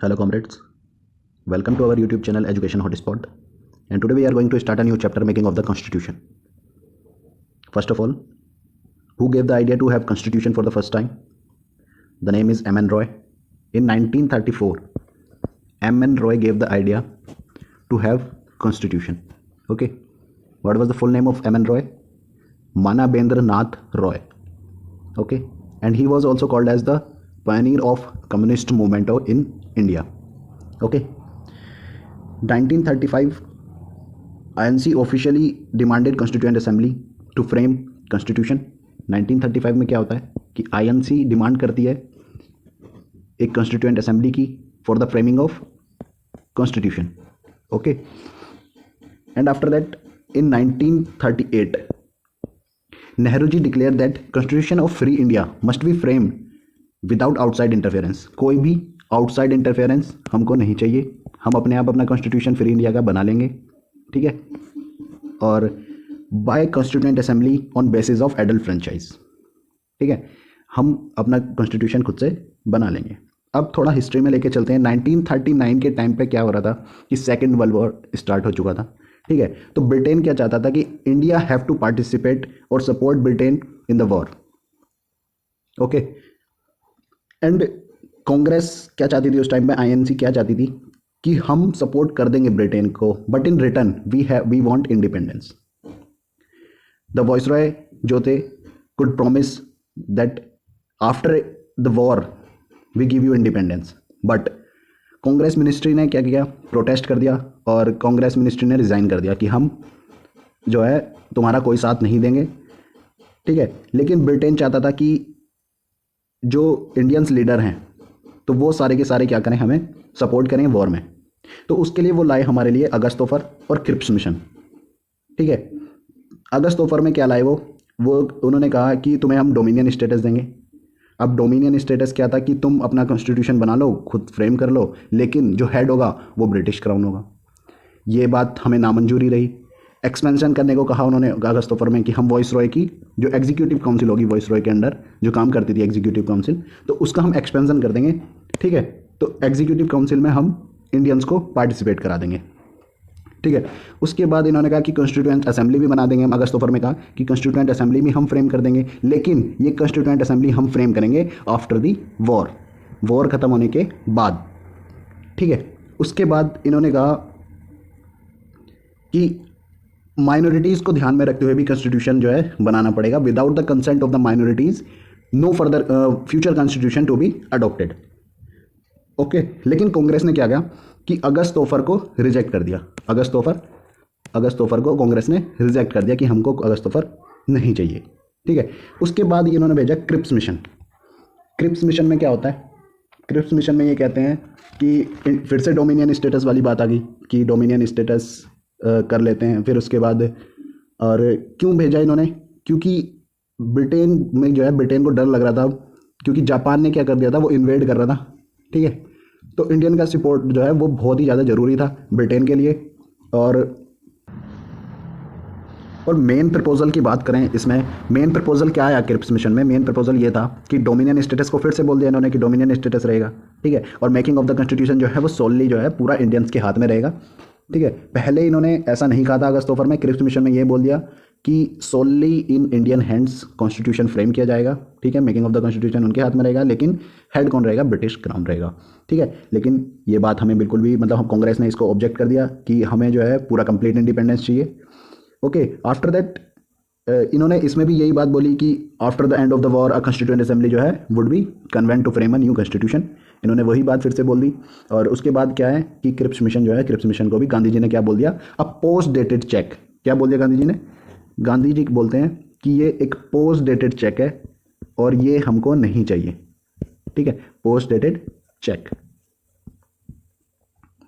Hello comrades, welcome to our YouTube channel Education Hotspot, and today we are going to start a new chapter making of the Constitution. First of all, who gave the idea to have Constitution for the first time? The name is M.N. Roy. In 1934, M.N. Roy gave the idea to have Constitution. Okay, what was the full name of M.N. Roy? Manabendra Nath Roy. Okay, and he was also called as the pioneer of communist movement in India. Okay, 1935 INC officially demanded Constituent Assembly to frame Constitution. 1935 में क्या होता है कि INC demand करती है एक Constituent Assembly की for the framing of Constitution. Okay, and after that in 1938 Nehru ji declared that Constitution of Free India must be framed without outside interference. कोई भी आउटसाइड इंटरफेरेंस हमको नहीं चाहिए, हम अपने आप अपना कॉन्स्टिट्यूशन फ्री इंडिया का बना लेंगे. ठीक है, और by constituent assembly on basis of adult franchise. ठीक है, हम अपना कॉन्स्टिट्यूशन खुद से बना लेंगे. अब थोड़ा हिस्ट्री में लेके चलते हैं. 1939 के टाइम पे क्या हो रहा था कि सेकेंड वर्ल्ड वॉर स्टार्ट हो चुका था. ठीक है, तो ब्रिटेन क्या चाहता था कि इंडिया हैव टू पार्टिसिपेट और support Britain in the war. Okay, and Congress क्या चाहती थी उस टाइम पे, आईएनसी क्या चाहती थी कि हम सपोर्ट कर देंगे ब्रिटेन को, but in return we want independence. The viceroy जो थे could promise that after the war we give you independence, but Congress ministry ने क्या किया, प्रोटेस्ट कर दिया और कांग्रेस मिनिस्ट्री ने रिज़ाइन कर दिया कि हम जो है तुम्हारा कोई साथ नहीं देंगे. ठीक है, लेकिन ब्रिटेन चाहता था कि जो इंडियंस लीडर हैं तो वो सारे के सारे क्या करें, हमें सपोर्ट करें वॉर में. तो उसके लिए वो लाए हमारे लिए अगस्त ऑफर और क्रिप्स मिशन. ठीक है, अगस्त ऑफर में क्या लाए वो उन्होंने कहा कि तुम्हें हम डोमिनियन स्टेटस देंगे. अब डोमिनियन स्टेटस क्या था कि तुम अपना कॉन्स्टिट्यूशन बना लो, खुद फ्रेम कर लो, लेकिन जो हेड होगा वो ब्रिटिश क्राउन होगा. ये बात हमें नामंजूरी रही. एक्सपेंशन करने को कहा उन्होंने अगस्त ऑफर में कि हम वॉइस रॉय की जो एग्जीक्यूटिव काउंसिल होगी, वॉइस रॉय के अंडर जो काम करती थी एग्जीक्यूटिव काउंसिल, तो उसका हम एक्सपेंशन कर देंगे. ठीक है, तो एग्जीक्यूटिव काउंसिल में हम इंडियंस को पार्टिसिपेट करा देंगे. ठीक है, उसके बाद इन्होंने कहा कि कॉन्स्टिट्यूएंट असेंबली भी बना देंगे. हम अगस्त ऑफर में कहा कि कॉन्स्टिट्यूएंट असेंबली भी हम फ्रेम कर देंगे, लेकिन ये कॉन्स्टिट्यूएंट असेंबली हम फ्रेम करेंगे आफ्टर दी वॉर खत्म होने के बाद. ठीक है, उसके बाद इन्होंने कहा कि माइनॉरिटीज़ को ध्यान में रखते हुए भी कॉन्स्टिट्यूशन जो है बनाना पड़ेगा. Without the consent of the minorities no further future constitution to be adopted. Okay, लेकिन कांग्रेस ने क्या किया कि अगस्त ऑफर को रिजेक्ट कर दिया. अगस्त ऑफर को कांग्रेस ने रिजेक्ट कर दिया कि हमको अगस्त ऑफर नहीं चाहिए. ठीक है, उसके बाद इन्होंने भेजा क्रिप्स मिशन. क्रिप्स मिशन में क्या होता है, क्रिप्स मिशन में ये कहते हैं कि फिर से डोमिनियन स्टेटस वाली बात आ गई कि डोमिनियन स्टेटस कर लेते हैं. फिर उसके बाद और क्यों भेजा इन्होंने, क्योंकि ब्रिटेन में जो है ब्रिटेन को डर लग रहा था, क्योंकि जापान ने क्या कर दिया था, वो इन्वेड कर रहा था. ठीक है, तो इंडियन का सपोर्ट जो है वो बहुत ही ज़्यादा ज़रूरी था ब्रिटेन के लिए. और मेन प्रपोजल की बात करें, इसमें मेन प्रपोजल क्या आया क्रिप्स मिशन में, मेन प्रपोजल ये था कि डोमिनियन स्टेटस को फिर से बोल दिया इन्होंने कि डोमिनियन स्टेटस रहेगा. ठीक है, और मेकिंग ऑफ द कॉन्स्टिट्यूशन जो है वो सोलली जो है पूरा इंडियंस के हाथ में रहेगा. ठीक है, पहले इन्होंने ऐसा नहीं कहा था अगस्त ऑफर में. क्रिप्स मिशन में ये बोल दिया कि solely in Indian hands constitution frame किया जाएगा. ठीक है, मेकिंग ऑफ द कॉन्स्टिट्यूशन उनके हाथ में रहेगा, लेकिन हेड कौन रहेगा, ब्रिटिश क्राउन रहेगा. ठीक है, लेकिन ये बात हमें बिल्कुल भी मतलब हम कांग्रेस ने इसको ऑब्जेक्ट कर दिया कि हमें जो है पूरा कंप्लीट इंडिपेंडेंस चाहिए. ओके, आफ्टर दैट इन्होंने इसमें भी यही बात बोली कि after the end of the war a constituent assembly जो है would be convened to frame a new constitution. इन्होंने वही बात फिर से बोल दी. और उसके बाद क्या है कि क्रिप्स मिशन जो है, क्रिप्स मिशन को भी गांधी जी ने क्या बोल दिया, अ पोस्ट डेटेड चेक. क्या बोल दिया गांधी जी ने, गांधी जी बोलते हैं कि ये एक पोस्ट डेटेड चेक है और ये हमको नहीं चाहिए. ठीक है, post dated cheque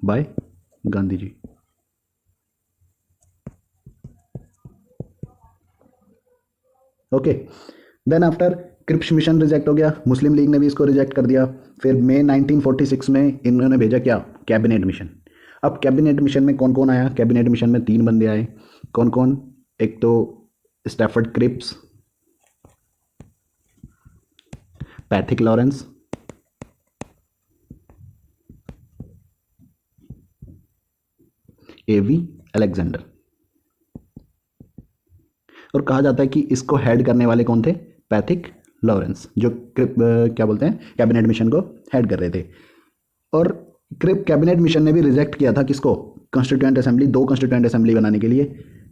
by Gandhi ji. Okay, then after Cripps Mission reject हो गया, मुस्लिम लीग ने भी इसको रिजेक्ट कर दिया. फिर मई 1946 में इन्होंने भेजा क्या, कैबिनेट मिशन. अब कैबिनेट मिशन में कौन कौन आया, कैबिनेट मिशन में 3 बंदे आए. कौन कौन, एक तो स्टैफर्ड क्रिप्स, पैथिक लॉरेंस एवी अलेक्जेंडर। और कहा जाता है कि इसको हेड करने वाले कौन थे? पैथिक लॉरेंस, जो क्या बोलते हैं कैबिनेट मिशन को हेड कर रहे थे। और क्रिप कैबिनेट मिशन ने भी रिजेक्ट किया था किसको? कॉन्स्टिट्यूएंट असेंबली, 2 कॉन्स्टिट्यूएंट असेंबली बनाने के लिए,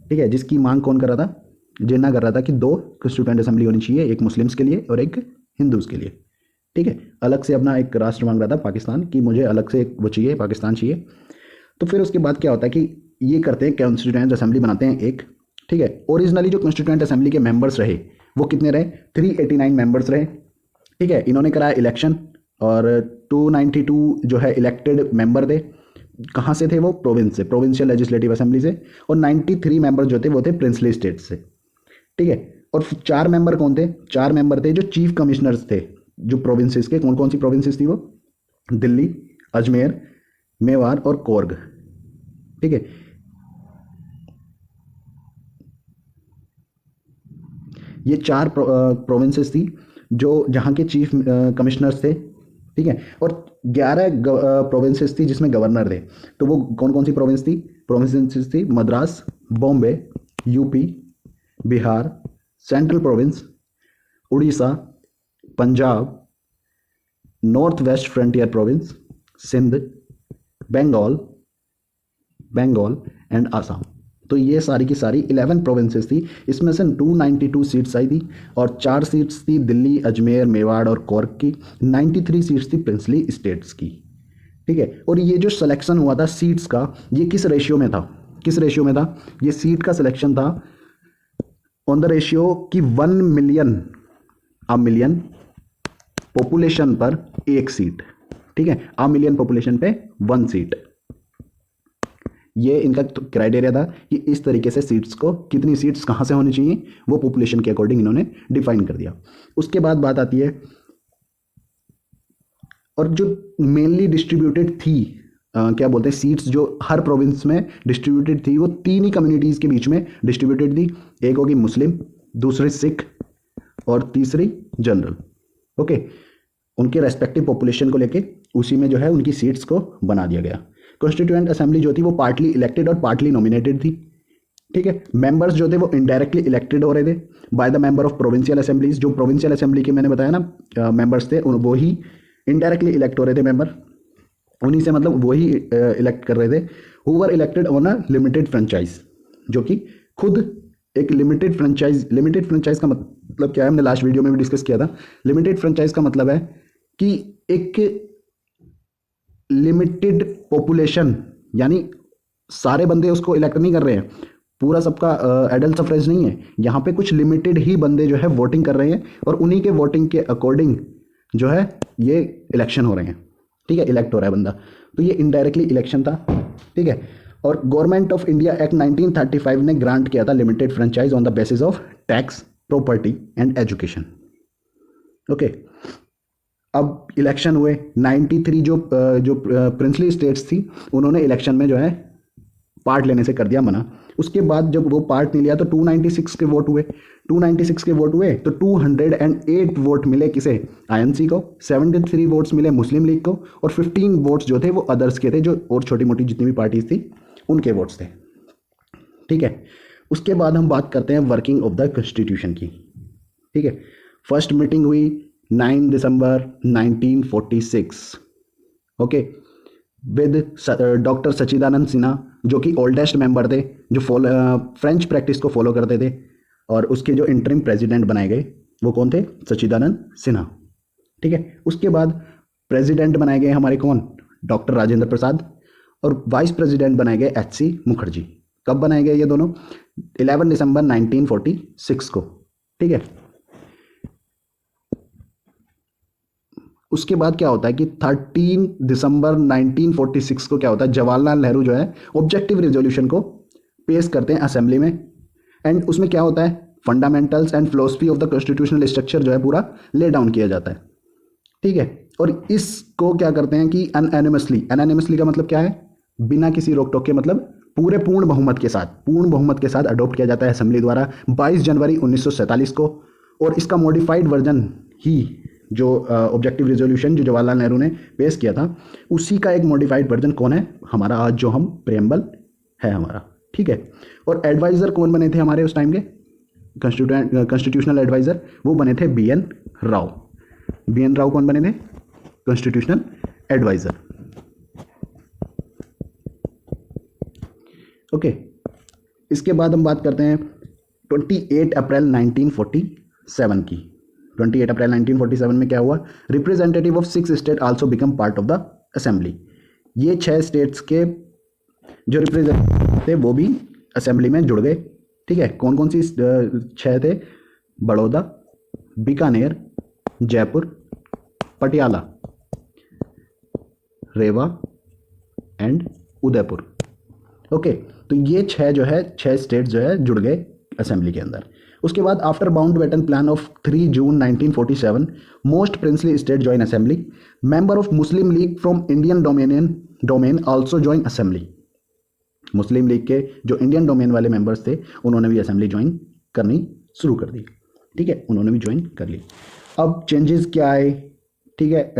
ठीक है, जिसकी मांग कौन कर रहा था? जिन्ना कर रहा था कि 2 कॉन्स्टिट्यूएंट असेंबली होनी चाहिए, एक मुस्लिम्स के लिए और एक हिंदूज के लिए, ठीक है। अलग से अपना एक राष्ट्र मांग रहा था पाकिस्तान, कि मुझे अलग से एक वो चाहिए, पाकिस्तान चाहिए। तो फिर उसके बाद क्या होता है कि ये करते हैं, कॉन्स्टिट्यूएंट असेंबली बनाते हैं एक, ठीक है। ओरिजिनली जो कॉन्स्टिट्यूएंट असेंबली के मेंबर्स रहे वो कितने रहे? 389 मेंबर्स रहे, ठीक है। इन्होंने कराया इलेक्शन और 292 जो है इलेक्टेड मेंबर थे। कहाँ से थे वो? प्रोविंस से, प्रोविंशियल लेजिस्लेटिव असेंबली से। और 93 मेंबर जो थे वो थे प्रिंसली स्टेट से, ठीक है। और 4 मेंबर कौन थे? 4 मेंबर थे जो चीफ कमिश्नर्स थे, जो प्रोविंसेस के। कौन कौन सी प्रोविंसेस थी वो? दिल्ली, अजमेर, मेवाड़ और कोर्ग, ठीक है। ये 4 प्रोविंसेस थी जो जहाँ के चीफ कमिश्नर्स थे, ठीक है। और 11 प्रोविंसेस थी जिसमें गवर्नर थे। तो वो कौन कौन सी प्रोविंस थी? प्रोविंसेस थी Madras, Bombay, UP, Bihar, central province, Orissa, Punjab, north west frontier province, Sindh, Bengal and Assam. तो ये सारी की सारी 11 प्रोविंसेस थी। इसमें से 292 सीट्स आई थी और 4 सीट्स थी दिल्ली, अजमेर, मेवाड़ और कोर्ग की। 93 सीट्स थी प्रिंसली स्टेट्स की, ठीक है। और ये जो सिलेक्शन हुआ था सीट्स का, ये किस रेशियो में था? किस रेशियो में था? ये सीट का सिलेक्शन था ऑन द रेशियो कि 1 मिलियन पॉपुलेशन पर 1 सीट, ठीक है। अ मिलियन पॉपुलेशन पे 1 सीट। ये इनका क्राइटेरिया था कि इस तरीके से सीट्स को, कितनी सीट्स कहाँ से होनी चाहिए, वो पॉपुलेशन के अकॉर्डिंग इन्होंने डिफाइन कर दिया। उसके बाद बात आती है, और जो मेनली डिस्ट्रीब्यूटेड थी, क्या बोलते हैं, सीट्स जो हर प्रोविंस में डिस्ट्रीब्यूटेड थी, वो 3 ही कम्युनिटीज़ के बीच में डिस्ट्रीब्यूटेड थी। एक होगी मुस्लिम, दूसरी सिख और तीसरी जनरल, ओके। उनके रेस्पेक्टिव पॉपुलेशन को लेके उसी में जो है उनकी सीट्स को बना दिया गया। कॉन्स्टिट्यूएंट असेंबली जो थी वो पार्टली इलेक्टेड और पार्टली नॉमिनेटेड थी, ठीक है। मेंबर्स जो थे वो इनडायरेक्टली इलेक्टेड हो रहे थे by the member of provincial assemblies. जो प्रोविंशियल असेंबली के मैंने बताया ना मेंबर्स थे, वो ही इनडायरेक्टली इलेक्ट हो रहे थे मेंबर, उन्हीं से मतलब वही इलेक्ट कर रहे थे। Who were elected on a limited franchise, जो कि खुद एक लिमिटेड फ्रेंचाइज का मतलब क्या है, हमने लास्ट वीडियो में भी डिस्कस किया था। लिमिटेड फ्रेंचाइज का मतलब है कि एक लिमिटेड पॉपुलेशन, यानी सारे बंदे उसको इलेक्ट नहीं कर रहे हैं, पूरा सबका एडल्ट सफरेज नहीं है। यहाँ पे कुछ लिमिटेड ही बंदे जो है वोटिंग कर रहे हैं और उन्हीं के वोटिंग के अकॉर्डिंग जो है ये इलेक्शन हो रहे हैं, ठीक है, इलेक्ट हो रहा है बंदा। तो ये इनडायरेक्टली इलेक्शन था, ठीक है। और गवर्नमेंट ऑफ इंडिया एक्ट 1935 ने ग्रांट किया था limited franchise on the basis of tax, property and education, okay. अब इलेक्शन हुए, 93 जो प्रिंसली स्टेट्स थी उन्होंने इलेक्शन में जो है पार्ट लेने से कर दिया मना। उसके बाद जब वो पार्ट नहीं लिया तो 296 के वोट हुए। 296 के वोट हुए तो 208 वोट मिले किसे? आईएनसी को। 73 वोट्स मिले मुस्लिम लीग को और 15 वोट्स जो थे वो अदर्स के थे, जो और छोटी मोटी जितनी भी पार्टीज थी उनके वोट्स थे, ठीक है। उसके बाद हम बात करते हैं वर्किंग ऑफ द कॉन्स्टिट्यूशन की, ठीक है। फर्स्ट मीटिंग हुई 9 दिसंबर 1946, ओके, विद डॉक्टर सच्चिदानंद सिन्हा, जो कि ओल्डेस्ट मेंबर थे, जो फ्रेंच प्रैक्टिस को फॉलो करते थे। और उसके जो इंटरिम प्रेसिडेंट बनाए गए वो कौन थे? सच्चिदानंद सिन्हा, ठीक है। उसके बाद प्रेसिडेंट बनाए गए हमारे कौन? डॉक्टर राजेंद्र प्रसाद। और वाइस प्रेसिडेंट बनाए गए एच.सी. मुखर्जी। कब बनाए गए ये दोनों? 11 दिसंबर 1946 को, ठीक है। उसके बाद क्या होता है कि 13 दिसंबर 1946 को क्या होता है, जवाहरलाल नेहरू जो है ऑब्जेक्टिव रेजोल्यूशन को पेश करते हैं असेंबली में। एंड उसमें क्या होता है, fundamentals and philosophy of the constitutional structure जो है पूरा ले डाउन किया जाता है, ठीक है। और इसको क्या करते हैं कि अनएनिमसली का मतलब क्या है? बिना किसी रोक टोक के, मतलब पूर्ण बहुमत के साथ अडॉप्ट किया जाता है असेंबली द्वारा 22 जनवरी 1947 को। और इसका मॉडिफाइड वर्जन ही जो ऑब्जेक्टिव रेजोल्यूशन जो जवाहरलाल नेहरू ने पेश किया था, उसी का एक मॉडिफाइड वर्जन कौन है? हमारा आज जो हम प्रेम्बल है हमारा, ठीक है। और एडवाइज़र कौन बने थे हमारे उस टाइम के कॉन्स्टिट्यूशनल एडवाइज़र? वो बने थे B N Rao. B N Rao कौन बने थे? Constitutional adviser. ओके, इसके बाद हम बात करते हैं 28 अप्रैल 1947 की। 28 अप्रैल 1947 में क्या हुआ? Representative of 6 state also become part of the assembly. ये 6 स्टेट्स के जो रिप्रेजेंटेटिव थे वो भी असेंबली में जुड़ गए, ठीक है। कौन कौन सी 6 थे? बड़ौदा, बीकानेर, जयपुर, पटियाला, रेवा एंड उदयपुर। ओके, तो ये 6 जो है 6 स्टेट जो है जुड़ गए असेंबली के अंदर। उसके बाद after Mountbatten plan of 3 June 1947 most princely state join assembly. Member of Muslim League from Indian domain also join assembly. Muslim League के जो इंडियन डोमेन वाले मेंबर्स थे उन्होंने भी असेंबली ज्वाइन करनी शुरू कर दी, ठीक है, उन्होंने भी ज्वाइन कर ली। अब चेंजेस क्या आए, ठीक है,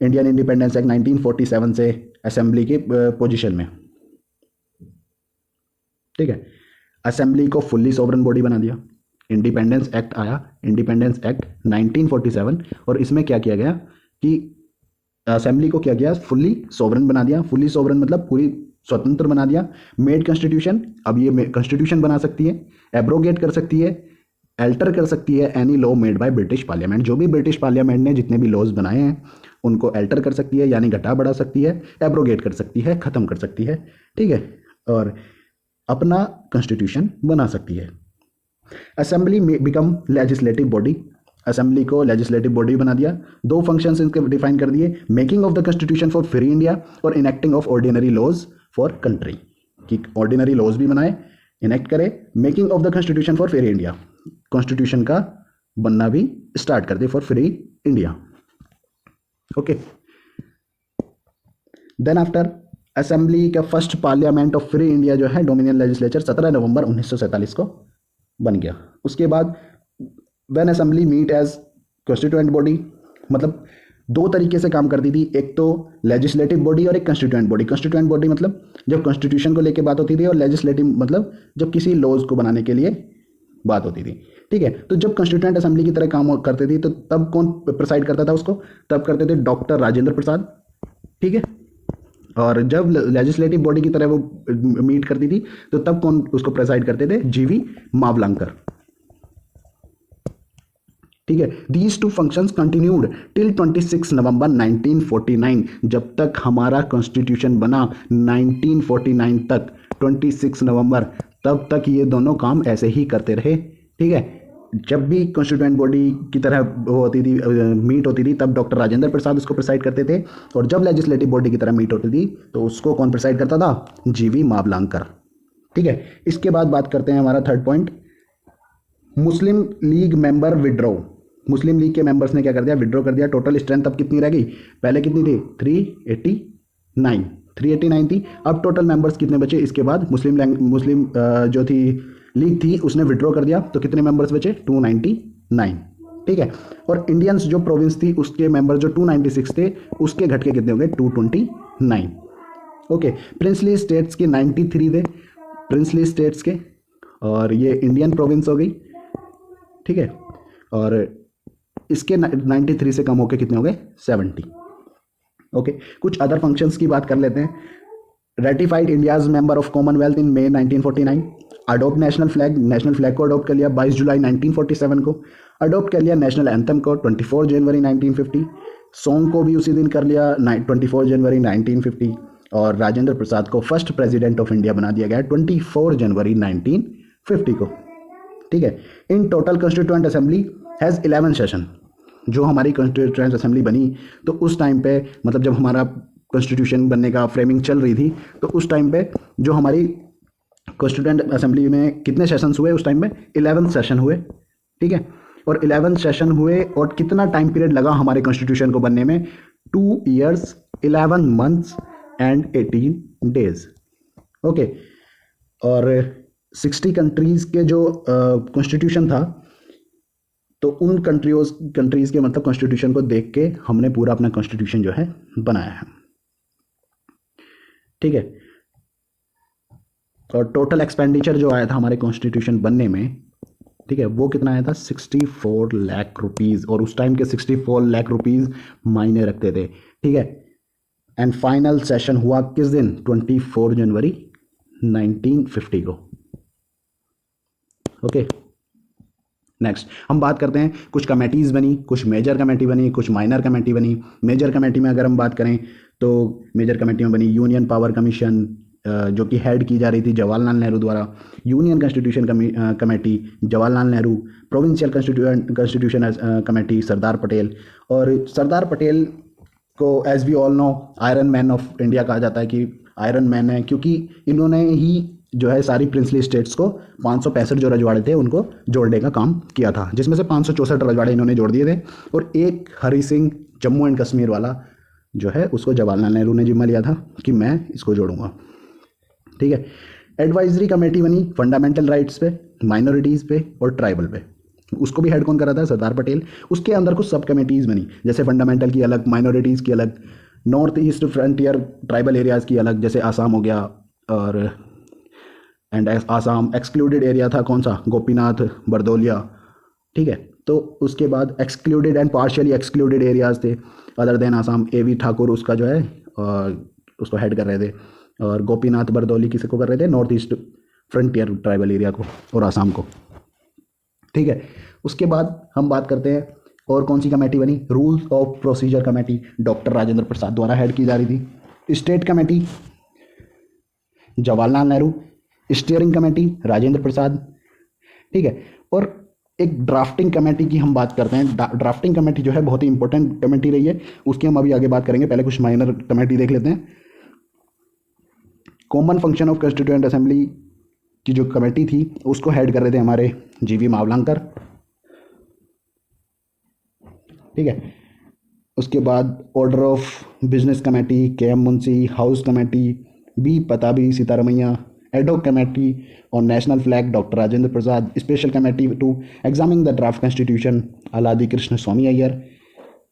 इंडियन इंडिपेंडेंस एक्ट 1947 से असेंबली की पोजीशन में, ठीक है, असेंबली को फुल्ली सॉवरन बॉडी बना दिया। इंडिपेंडेंस एक्ट आया, इंडिपेंडेंस एक्ट 1947, और इसमें क्या किया गया कि असेंबली को क्या किया? फुल्ली सॉवरन बना दिया। फुल्ली सॉवरन मतलब पूरी स्वतंत्र बना दिया। मेड कॉन्स्टिट्यूशन, अब ये कॉन्स्टिट्यूशन बना सकती है, एब्रोगेट कर सकती है, एल्टर कर सकती है any law made by British parliament. जो भी ब्रिटिश पार्लियामेंट ने जितने भी लॉज बनाए हैं उनको एल्टर कर सकती है, यानी घटा बढ़ा सकती है, एब्रोगेट कर सकती है, खत्म कर सकती है, ठीक है, और अपना कॉन्स्टिट्यूशन बना सकती है। असेंबली में बिकम लेजिस्लेटिव बॉडी, असेंबली को लेजिस्लेटिव बॉडी बना दिया। 2 फंक्शंस इनके डिफाइन कर दिए, making of the constitution for free India और enacting of ordinary laws for country, कि ऑर्डिनरी लॉज भी बनाए, इनेक्ट करे, making of the constitution for free India, constitution का बनना भी स्टार्ट कर दे for free India. Okay, then after assembly का first parliament of free India जो है डोमिनियन लेजिस्लेचर 17 नवंबर 1947 को बन गया। उसके बाद when assembly meet as constituent body, मतलब 2 तरीके से काम करती थी, एक तो लेजिस्लेटिव बॉडी और एक कॉन्स्टिट्यूएंट बॉडी। कॉन्स्टिट्यूएंट बॉडी मतलब जब कॉन्स्टिट्यूशन को लेकर बात होती थी, और लेजिस्लेटिव मतलब जब किसी लॉज को बनाने के लिए बात होती थी, ठीक है। तो जब कॉन्स्टिट्यूएंट असेंबली की तरह काम करते थे तो तब कौन प्रिसाइड करता था उसको? तब करते थे डॉक्टर राजेंद्र प्रसाद, ठीक है। और जब लेजिस्लेटिव बॉडी की तरह वो मीट करती थी तो तब कौन उसको प्रेसाइड करते थे? जीवी मावलंकर, ठीक है। दीज 2 फंक्शंस कंटिन्यूड टिल 26 नवंबर 1949, जब तक हमारा कॉन्स्टिट्यूशन बना 1949 तक, 26 नवंबर, तब तक ये दोनों काम ऐसे ही करते रहे, ठीक है। जब भी कॉन्स्टिट्यूएंट बॉडी की तरह वो होती थी, मीट होती थी, तब डॉक्टर राजेंद्र प्रसाद उसको प्रिसाइड करते थे, और जब लेजिस्लेटिव बॉडी की तरह मीट होती थी तो उसको कौन प्रिसाइड करता था? जीवी मावलंकर, ठीक है। इसके बाद बात करते हैं हमारा थर्ड पॉइंट, मुस्लिम लीग मेंबर विड्रॉ। मुस्लिम लीग के मेंबर्स ने क्या कर दिया? विड्रॉ कर दिया। टोटल स्ट्रेंथ अब कितनी रह गई? पहले कितनी थी? 389 थी। अब टोटल मेंबर्स कितने बचे? इसके बाद मुस्लिम जो थी लीग थी उसने विड्रॉ कर दिया, तो कितने मेंबर्स बचे? 299, ठीक है। और इंडियंस जो प्रोविंस थी उसके मेंबर जो 296 थे, उसके घट के कितने हो गए? 229। ओके, प्रिंसली स्टेट्स के 93 थे, प्रिंसली स्टेट्स के, और ये इंडियन प्रोविंस हो गई, ठीक है। और इसके 93 से कम होके कितने हो गए? 70। ओके, कुछ अदर फंक्शंस की बात कर लेते हैं। Ratified India's member of commonwealth in May 1949, adopt national flag को अडोप्ट कर लिया 22 जुलाई 1947 को, अडोप्ट कर लिया नेशनल एंथम को 24 जनवरी 1950, सॉन्ग को भी उसी दिन कर लिया 24 जनवरी 1950, और राजेंद्र प्रसाद को फर्स्ट प्रेसिडेंट ऑफ इंडिया बना दिया गया 24 जनवरी 1950 को, ठीक है। In total constituent assembly has 11 session. जो हमारी कॉन्स्टिट्यूएंट असेंबली बनी तो उस टाइम पे, मतलब जब हमारा कॉन्स्टिट्यूशन बनने का फ्रेमिंग चल रही थी, तो उस टाइम पे जो हमारी कॉन्स्टिट्यूएंट असेंबली में कितने सेशंस हुए? उस टाइम में 11 सेशन हुए, ठीक है। और 11 सेशन हुए, और कितना टाइम पीरियड लगा हमारे कॉन्स्टिट्यूशन को बनने में? 2 years 11 months and 18 days। Okay, और 60 कंट्रीज़ के जो कॉन्स्टिट्यूशन था, तो उन कंट्रीज़ के मतलब कॉन्स्टिट्यूशन को देख के हमने पूरा अपना कॉन्स्टिट्यूशन जो है बनाया है, ठीक है। और टोटल एक्सपेंडिचर जो आया था हमारे कॉन्स्टिट्यूशन बनने में, ठीक है, वो कितना आया था 64 लाख रुपीज़, और उस टाइम के 64 लाख रुपीज़ मायने रखते थे, ठीक है। एंड फाइनल सेशन हुआ किस दिन? 24 जनवरी 1950 को। ओके, नेक्स्ट हम बात करते हैं कुछ कमेटीज़ बनी, कुछ मेजर कमेटी बनी, कुछ माइनर कमेटी बनी। मेजर कमेटी में अगर हम बात करें तो मेजर कमेटी में बनी यूनियन पावर कमीशन, जो कि हेड की जा रही थी जवाहरलाल नेहरू द्वारा। Union constitution committee Jawaharlal Nehru. Provincial constitution committee Sardar Patel. और सरदार पटेल को as we all know iron man of India कहा जाता है, कि आयरन मैन है क्योंकि इन्होंने ही जो है सारी प्रिंसली स्टेट्स को 565 जो रजवाड़े थे उनको जोड़ने का काम किया था, जिसमें से 564 रजवाड़े इन्होंने जोड़ दिए थे, और एक हरि सिंह जम्मू एंड कश्मीर वाला जो है उसको जवाहरलाल नेहरू ने जिम्मा लिया था कि मैं इसको जोड़ूंगा, ठीक है। एडवाइजरी कमेटी बनी फंडामेंटल राइट्स पे, माइनॉरिटीज़ पे और ट्राइबल पे। उसको भी हेड कौन कर रहा था? सरदार पटेल। उसके अंदर कुछ सब कमेटीज़ बनी, जैसे फंडामेंटल की अलग, माइनॉरिटीज़ की अलग, north east frontier tribal areas की अलग, जैसे आसाम हो गया, और एंड आसाम एक्सक्लूडेड एरिया था कौन सा? गोपीनाथ बरदौलिया, ठीक है। तो उसके बाद excluded and partially excluded areas थे other than Assam, A V Thakkar उसका जो है उसको हेड कर रहे थे, और गोपीनाथ बरदौली किसी को कर रहे थे? North east frontier tribal area को और आसाम को, ठीक है। उसके बाद हम बात करते हैं और कौन सी कमेटी बनी? Rules of procedure committee doctor Rajendra Prasad द्वारा हेड की जा रही थी। State committee Jawaharlal Nehru. Steering committee Rajendra Prasad, ठीक है। और एक ड्राफ्टिंग कमेटी की हम बात करते हैं। ड्राफ्टिंग कमेटी जो है बहुत ही इंपॉर्टेंट कमेटी रही है, उसकी हम अभी आगे बात करेंगे, पहले कुछ माइनर कमेटी देख लेते हैं। Common function of constituent assembly की जो कमेटी थी उसको हेड कर रहे थे हमारे जीवी मावलंकर, ठीक है। उसके बाद order of business committee K M. Munshi, house committee B Pattabhi Sitaramayya, ad hoc committee on national flag doctor Rajendra Prasad, special committee to examine the draft constitution Alladi Krishna Swami Ayyar,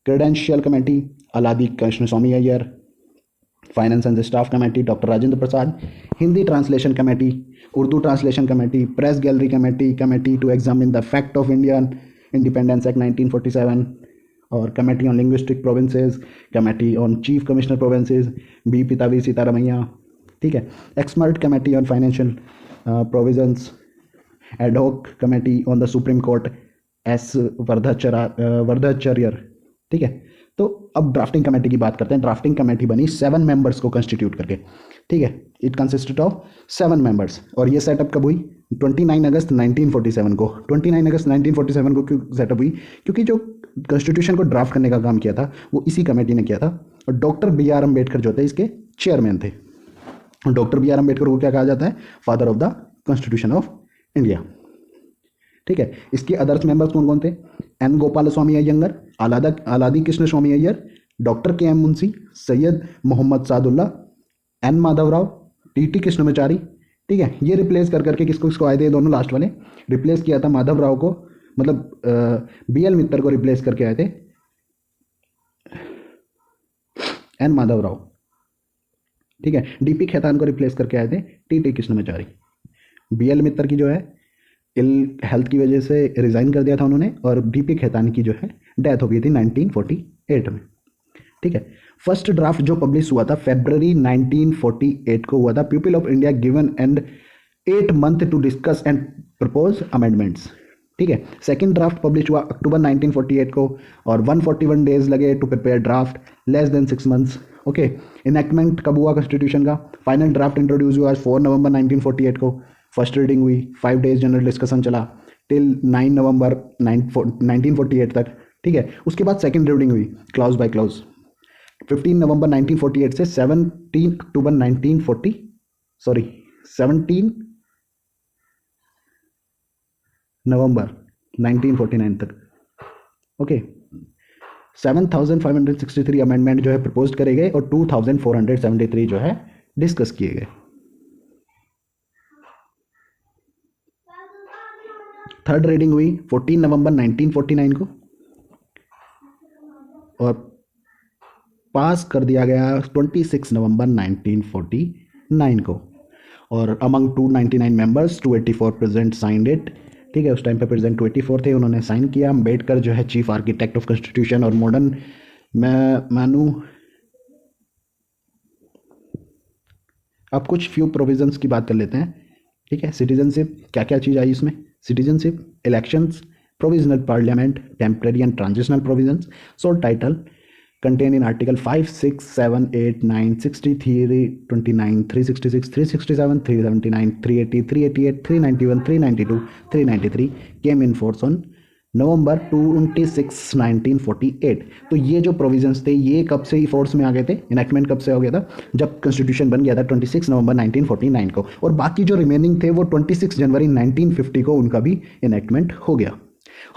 credential committee Alladi Krishna Swami Ayyar, finance and staff committee doctor Rajendra Prasad, Hindi translation committee, Urdu translation committee, press gallery committee, committee to examine the fact of Indian independence act 1947, और committee on linguistic provinces, committee on chief commissioner provinces B Pattabhi Sitaramayya, ठीक है। Expert committee on financial provisions, ad hoc committee on the supreme court S Varadachariar, ठीक है। तो अब drafting committee की बात करते हैं। ड्राफ्टिंग कमेटी बनी 7 मेंबर्स को कंस्टिट्यूट करके, ठीक है। इट कंसिस्टेड ऑफ 7 मेंबर्स, और ये सेटअप कब हुई? 29 अगस्त 1947 को। 29 अगस्त 1947 को क्यों सेटअप हुई? क्योंकि जो कॉन्स्टिट्यूशन को ड्राफ्ट करने का काम किया था वो इसी कमेटी ने किया था, और डॉक्टर बी आर अम्बेडकर जो थे इसके चेयरमैन थे। डॉक्टर बी आर अम्बेडकर को क्या कहा जाता है? Father of the constitution of India, ठीक है। इसके अदर्स मेंबर्स कौन कौन थे? एन गोपाल स्वामी अयंगर, अलादी कृष्ण स्वामी Ayyar, doctor K M Munshi, Syed Mohammad Saadulla, N Madhavrao, T T Krishnamachari, ठीक है। ये रिप्लेस कर करके किसको किसको आए थे? दोनों लास्ट वाले रिप्लेस किया था माधवराव को, मतलब बी एल मित्तर को रिप्लेस करके आए थे एन माधवराव, ठीक है। डी पी खेतान को रिप्लेस करके आए थे T T Krishnamachari. B L Mitter की जो है इल हेल्थ की वजह से रिज़ाइन कर दिया था उन्होंने, और डी पी खेतान की जो है डेथ हो गई थी 1948 में, ठीक है। फर्स्ट ड्राफ्ट जो पब्लिश हुआ था फरवरी 1948 को हुआ था। People of India given and 8 month to discuss and propose amendments, ठीक है। सेकंड ड्राफ्ट पब्लिश हुआ अक्टूबर 1948 को, और 141 डेज लगे to prepare draft, less than 6 months, okay. Enactment कब हुआ कॉन्स्टिट्यूशन का? फाइनल ड्राफ्ट इंट्रोड्यूस हुआ 4 नवंबर 1948 को। फर्स्ट रीडिंग हुई, 5 डेज जनरल डिस्कशन चला टिल 9 नवंबर 1948 तक, ठीक है। उसके बाद सेकंड रीडिंग हुई क्लॉज बाय क्लॉज 15 नवंबर 1948 से 17 अक्टूबर 17 नवंबर 1949 तक, ओके। 7563 अमेंडमेंट जो है प्रपोज करे गए, और 2473 जो है डिस्कस किए गए। थर्ड रीडिंग हुई 14 नवंबर 1949 को, और पास कर दिया गया 26 नवंबर 1949 को। और among 299 members 284 present signed it. ठीक है, उस टाइम पे प्रेजेंट 284 थे, उन्होंने साइन किया। अम्बेडकर जो है चीफ आर्किटेक्ट ऑफ कॉन्स्टिट्यूशन और मॉडर्न मैं मानूँ। अब कुछ फ्यू प्रोविजंस की बात कर लेते हैं। ठीक है, सिटीजनशिप क्या क्या चीज़ आई इसमें। Citizenship, elections, provisional parliament, temporary and transitional provisions, sole title contained in Article 5, 6, 7, 8, 9, 63, 29, 366, 367, 379, 380, 388, 391, 392, 393 came in force on नवंबर 26, 1948। तो ये जो प्रोविजंस थे ये कब से ही फोर्स में आ गए थे, इनैक्टमेंट कब से हो गया था, जब कॉन्स्टिट्यूशन बन गया था 26 नवंबर 1949 को। और बाकी जो रिमेनिंग थे वो 26 जनवरी 1950 को उनका भी इनैक्टमेंट हो गया।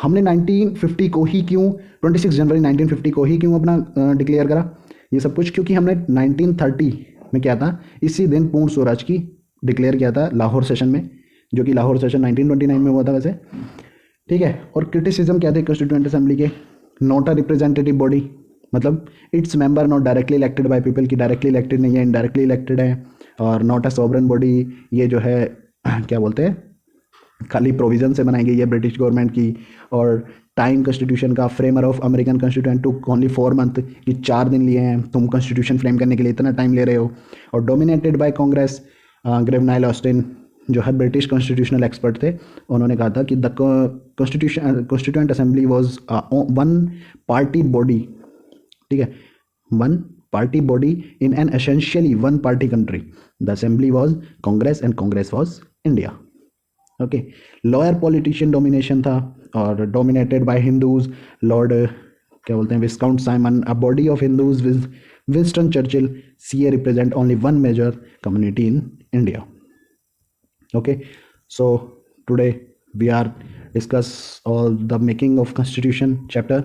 हमने 1950 को ही क्यों, 26 जनवरी 1950 को ही क्यों अपना डिक्लेयर करा ये सब कुछ, क्योंकि हमने 1930 में क्या था, इसी दिन पूर्ण स्वराज की डिक्लेयर किया था लाहौर सेशन में, जो कि लाहौर सेशन 1929 में हुआ था वैसे। ठीक है, और क्रिटिसिज्म क्या थे कॉन्स्टिट्यूएंट असेंबली के, नॉट अ रिप्रेजेंटेटिव बॉडी, मतलब its member not directly elected by people, की डायरेक्टली इलेक्टेड नहीं है, इनडायरेक्टली इलेक्टेड है। और नॉट अ सॉवरन बॉडी, ये जो है क्या बोलते हैं, खाली प्रोविजन से बनाई गई है ब्रिटिश गवर्नमेंट की। और टाइम कॉन्स्टिट्यूशन का, framer of American constitution to only 4 month, कि 4 दिन लिए हैं तुम कॉन्स्टिट्यूशन फ्रेम करने के लिए, इतना टाइम ले रहे हो। और dominated by Congress, Granville Austin जो है ब्रिटिश कॉन्स्टिट्यूशनल एक्सपर्ट थे, उन्होंने कहा था कि the constituent assembly was one party body. ठीक है, one party body in an essentially one party country. The assembly was Congress and Congress was India. Okay, lawyer politician domination था और डोमिनेटेड बाय हिंदूज, लॉर्ड क्या बोलते हैं, viscount Simon, a body of Hindus, Winston Churchill, CA represent only one major community in India. Okay, so today we are discuss all the making of constitution chapter.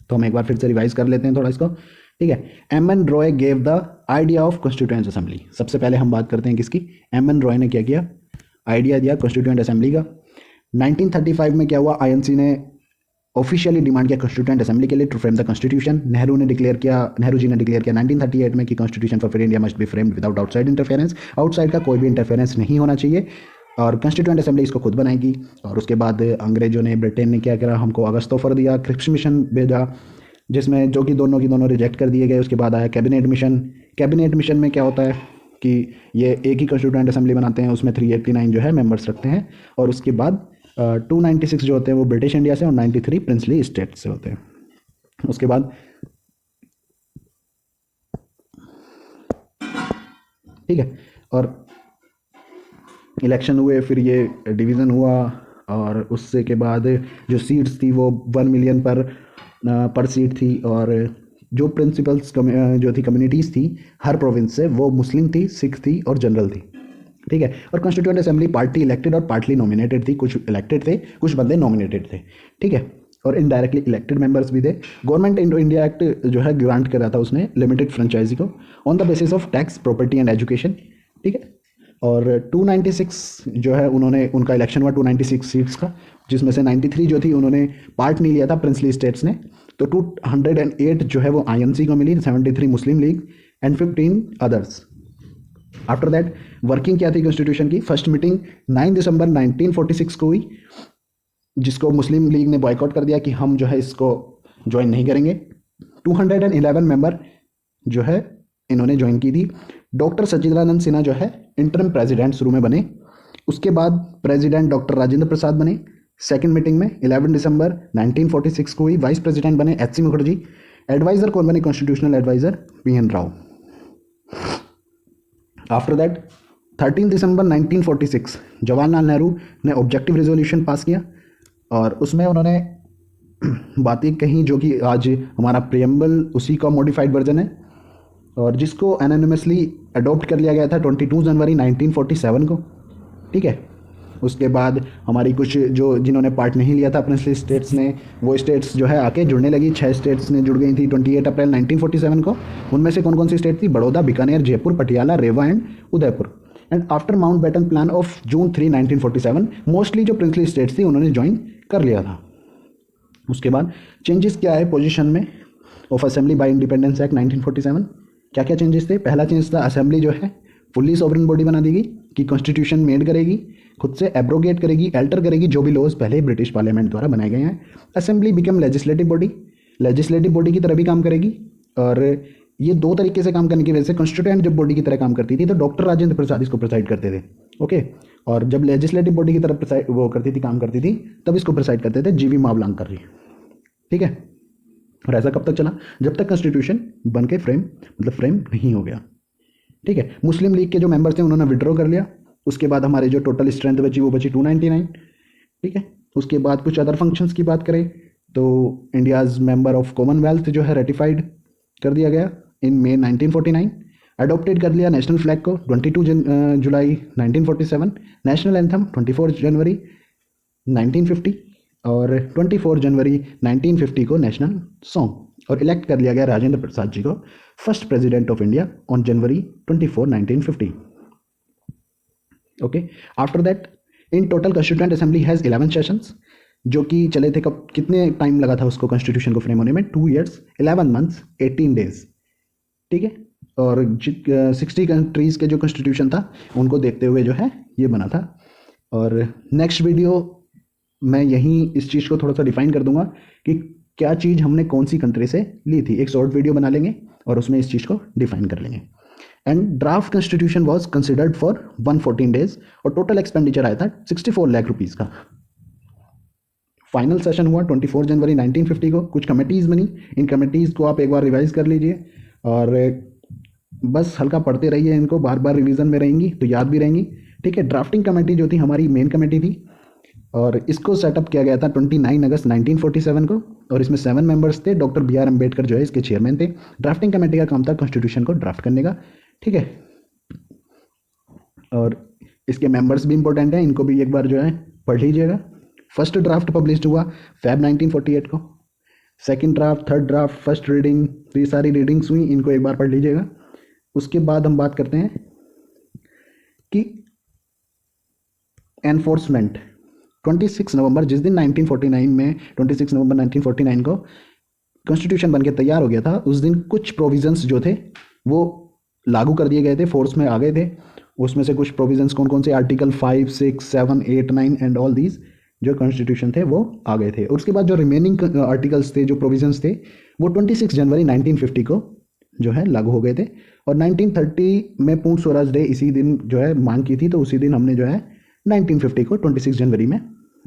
तो हम एक बार फिर से रिवाइज कर लेते हैं थोड़ा इसको। ठीक है, M N Roy gave the idea of constituent assembly. सबसे पहले हम बात करते हैं किसकी, एम एन रॉय ने क्या किया, आइडिया दिया कॉन्स्टिट्यूएंट असेंबली का। 1935 में क्या हुआ, आईएनसी ने ऑफिशियली डिमांड किया कॉन्स्टिट्यूएंट असेंबली के लिए to frame the constitution. Nehru ji ने डिक्लेयर किया 1938 में कि constitution for free India must be framed without outside interference, outside का कोई भी इंटरफेरेंस नहीं होना चाहिए, और कॉन्स्टिट्यूएंट असेंबली इसको खुद बनाएगी। और उसके बाद अंग्रेजों ने, ब्रिटेन ने क्या करा, हमको अगस्त ऑफर दिया, क्रिप्स मिशन भेजा, जिसमें जो कि दोनों की दोनों रिजेक्ट कर दिए गए। उसके बाद आया कैबिनेट मिशन। कैबिनेट मिशन में क्या होता है कि ये एक ही कॉन्स्टिट्यूएंट असेंबली बनाते हैं, उसमें 389 जो है मेंबर्स रखते हैं। और उसके बाद 296 जो होते हैं वो ब्रिटिश इंडिया से, और 93 प्रिंसली स्टेट से होते हैं। उसके बाद ठीक है, और इलेक्शन हुए, फिर ये डिवीज़न हुआ, और उससे के बाद जो सीट्स थी वो 1 मिलियन पर सीट थी। और जो प्रिंसिपल्स जो थी कम्युनिटीज़ थी हर प्रोविंस से, वो मुस्लिम थी, सिख थी और जनरल थी। ठीक है, और कॉन्स्टिट्यूएंट असेंबली पार्टी इलेक्टेड और पार्टली नॉमिनेटेड थी, कुछ इलेक्टेड थे, कुछ बंदे नॉमिनेटेड थे। ठीक है, और इनडायरेक्टली इलेक्टेड मेंबर्स भी थे। गवर्नमेंट इंडिया एक्ट जो है ग्रांट कर रहा था उसने लिमिटेड फ्रेंचाइजी को on the basis of tax, property and education. ठीक है, और 296 जो है उन्होंने, उनका इलेक्शन हुआ 296 सीट्स का, जिसमें से 93 जो थी उन्होंने पार्ट नहीं लिया था प्रिंसली स्टेट्स ने। तो 208 जो है वो आईएनसी को मिली, 73 Muslim League and 15 others. After that working क्या थी कॉन्स्टिट्यूशन की, फर्स्ट मीटिंग 9 दिसंबर 1946 को हुई, जिसको मुस्लिम लीग ने बॉयकॉट कर दिया कि हम जो है इसको ज्वाइन नहीं करेंगे। 211 मेंबर जो है इन्होंने ज्वाइन की थी। डॉक्टर सच्चिदानंद सिन्हा जो है इंटरम प्रेसिडेंट शुरू में बने, उसके बाद प्रेसिडेंट डॉक्टर राजेंद्र प्रसाद बने। सेकंड मीटिंग में 11 दिसंबर 1946 को हुई, वाइस प्रेसिडेंट बने एच.सी. मुखर्जी। एडवाइजर कौन बने, constitutional adviser P N. Rao. After that 13 दिसंबर 1946 जवाहरलाल नेहरू ने ऑब्जेक्टिव रेजोल्यूशन पास किया, और उसमें उन्होंने बातें कहीं जो कि आज हमारा प्रियम्बल उसी का मॉडिफाइड वर्जन है, और जिसको एनोनिमसली अडॉप्ट कर लिया गया था 22 जनवरी 1947 को। ठीक है, उसके बाद हमारी कुछ जो जिन्होंने पार्ट नहीं लिया था अपने स्टेट्स ने, वो स्टेट्स जो है आके जुड़ने लगी। 6 स्टेट्स ने जुड़ गई थी 28 अप्रैल 1947 को। उनमें से कौन कौन सी स्टेट थी, Baroda, Bikaner, Jaipur, Patiala, Rewa and Udaipur. And after Mountbatten plan of June 3, 1947 mostly जो प्रिंसली स्टेट्स थी उन्होंने ज्वाइन कर लिया था। उसके बाद चेंजेस क्या है पोजीशन में of assembly bye independence act 1947, क्या क्या चेंजेस थे। पहला चेंज था असेंबली जो है फुल्ली सॉवरेन बॉडी बना देगी कि कॉन्स्टिट्यूशन मेड करेगी, खुद से एब्रोगेट करेगी, अल्टर करेगी जो भी लॉज पहले ब्रिटिश पार्लियामेंट द्वारा बनाए गए हैं। असेंबली बिकम लेजिस्लेटिव बॉडी की तरह भी काम करेगी। और ये दो तरीके से काम करने की वजह से कॉन्स्टिट्यूएंट जब बॉडी की तरह काम करती थी तो डॉक्टर राजेंद्र प्रसाद इसको प्रिसाइड करते थे, ओके। और जब लेजिस्लेटिव बॉडी की तरह वो करती थी, काम करती थी, तब इसको प्रिसाइड करते थे जीवी मावलंकर, ठीक है। और ऐसा कब तक चला? जब तक कॉन्स्टिट्यूशन बन के फ्रेम नहीं हो गया, ठीक है। मुस्लिम लीग के जो मेंबर्स थे उन्होंने विड्रॉ कर लिया। उसके बाद हमारे जो टोटल स्ट्रेंथ बची वो बची 299, ठीक है। उसके बाद कुछ अदर फंक्शंस की बात करें तो इंडियाज मेंबर ऑफ कॉमनवेल्थ जो है रेटिफाइड कर दिया गया इन मई 1949। अडॉप्टेड कर लिया नेशनल फ्लैग को 22 जुलाई 1947, नेशनल एंथम 24 जनवरी 1950 और 24 जनवरी 1950 को नेशनल सॉन्ग, और इलेक्ट कर लिया गया राजेंद्र प्रसाद जी को first president of India on January 24 1950, okay. After that in total constituent assembly has 11 sessions, जो कि चले थे कब, कितने टाइम लगा था उसको कॉन्स्टिट्यूशन को फ्रेम होने में? 2 years 11 months 18 days, ठीक है। और 60 कंट्रीज़ के जो कॉन्स्टिट्यूशन था उनको देखते हुए जो है ये बना था। और नेक्स्ट वीडियो मैं यहीं इस चीज़ को थोड़ा सा डिफाइन कर दूंगा कि क्या चीज़ हमने कौन सी कंट्री से ली थी। एक शॉर्ट वीडियो बना लेंगे और उसमें इस चीज़ को डिफाइन कर लेंगे। And draft constitution was considered for 114 days और टोटल एक्सपेंडिचर आया था 64 लाख रुपीज़ का। फाइनल सेशन हुआ 24 जनवरी 1950 को। कुछ कमेटीज़ बनी, इन कमेटीज़ को आप एक बार रिवाइज कर लीजिए और बस हल्का पढ़ते रहिए, इनको बार बार रिवीजन में रहेंगी तो याद भी रहेंगी, ठीक है। ड्राफ्टिंग कमेटी जो थी हमारी मेन कमेटी थी और इसको सेटअप किया गया था 29 अगस्त 1947 को और इसमें 7 मेंबर्स थे। डॉक्टर बी आर अम्बेडकर जो है इसके चेयरमैन थे। ड्राफ्टिंग कमेटी का काम था कॉन्स्टिट्यूशन को ड्राफ्ट करने का, ठीक है। और इसके मेंबर्स भी इंपॉर्टेंट हैं, इनको भी एक बार जो है पढ़ लीजिएगा। फर्स्ट ड्राफ्ट पब्लिश हुआ फेब 1948 को, second draft, third draft, first reading, तो ये सारी रीडिंग्स हुई, इनको एक बार पढ़ लीजिएगा। उसके बाद हम बात करते हैं कि एनफोर्समेंट 26 नवंबर, जिस दिन 1949 में 26 नवंबर 1949 को कॉन्स्टिट्यूशन बनके तैयार हो गया था, उस दिन कुछ प्रोविजंस जो थे वो लागू कर दिए गए थे, फोर्स में आ गए थे। उसमें से कुछ प्रोविजंस कौन कौन से? आर्टिकल 5, 6, 7, 8, 9 एंड ऑल दीज जो कॉन्स्टिट्यूशन थे वो आ गए थे। और उसके बाद जो रिमेनिंग आर्टिकल्स थे, जो प्रोविजंस थे, वो 26 जनवरी 1950 को जो है लागू हो गए थे। और 1930 में पूर्ण स्वराज डे इसी दिन जो है मांग की थी, तो उसी दिन हमने जो है 1950 को 26 जनवरी में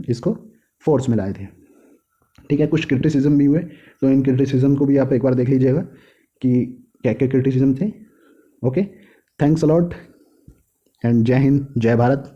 इसको फोर्स में लाए थे, ठीक है। कुछ क्रिटिसिज्म भी हुए, तो इन क्रिटिसिज्म को भी आप एक बार देख लीजिएगा कि क्या क्या क्रिटिसिज्म थे, ओके। थैंक्स अलॉट एंड जय हिंद, जय भारत।